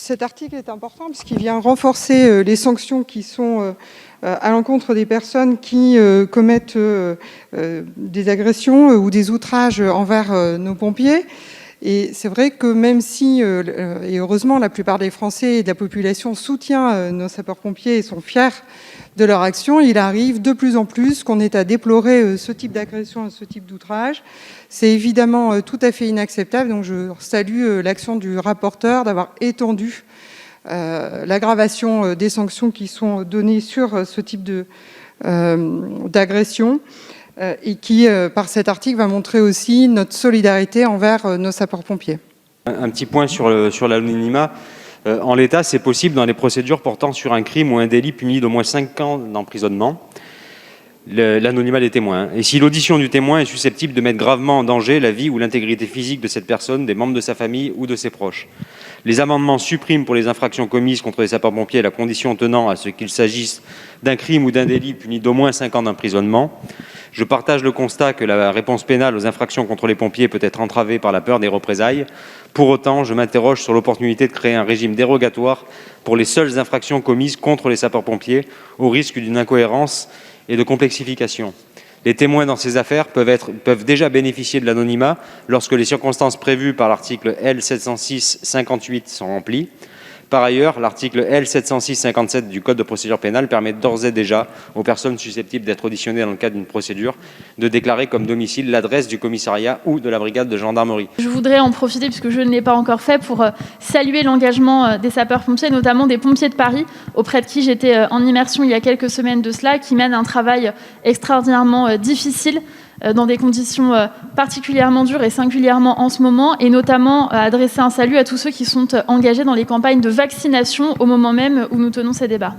Cet article est important parce qu'il vient renforcer les sanctions qui sont à l'encontre des personnes qui commettent des agressions ou des outrages envers nos pompiers. Et c'est vrai que même si, et heureusement, la plupart des Français et de la population soutient nos sapeurs-pompiers et sont fiers de leur action, il arrive de plus en plus qu'on ait à déplorer ce type d'agression et ce type d'outrage. C'est évidemment tout à fait inacceptable. Donc je salue l'action du rapporteur d'avoir étendu l'aggravation des sanctions qui sont données sur ce type d'agression. Et qui, par cet article, va montrer aussi notre solidarité envers nos sapeurs-pompiers. Un petit point sur l'anonymat. En l'état, c'est possible dans les procédures portant sur un crime ou un délit puni d'au moins 5 ans d'emprisonnement, l'anonymat des témoins. Et si l'audition du témoin est susceptible de mettre gravement en danger la vie ou l'intégrité physique de cette personne, des membres de sa famille ou de ses proches. Les amendements suppriment pour les infractions commises contre les sapeurs-pompiers la condition tenant à ce qu'il s'agisse d'un crime ou d'un délit puni d'au moins 5 ans d'emprisonnement. Je partage le constat que la réponse pénale aux infractions contre les pompiers peut être entravée par la peur des représailles. Pour autant, je m'interroge sur l'opportunité de créer un régime dérogatoire pour les seules infractions commises contre les sapeurs-pompiers, au risque d'une incohérence et de complexification. Les témoins dans ces affaires peuvent déjà bénéficier de l'anonymat lorsque les circonstances prévues par l'article L706-58 sont remplies. Par ailleurs, l'article L706-57 du Code de procédure pénale permet d'ores et déjà aux personnes susceptibles d'être auditionnées dans le cadre d'une procédure de déclarer comme domicile l'adresse du commissariat ou de la brigade de gendarmerie. Je voudrais en profiter, puisque je ne l'ai pas encore fait, pour saluer l'engagement des sapeurs-pompiers, notamment des pompiers de Paris, auprès de qui j'étais en immersion il y a quelques semaines de cela, qui mènent un travail extraordinairement difficile, dans des conditions particulièrement dures et singulièrement en ce moment, et notamment adresser un salut à tous ceux qui sont engagés dans les campagnes de vaccination au moment même où nous tenons ces débats.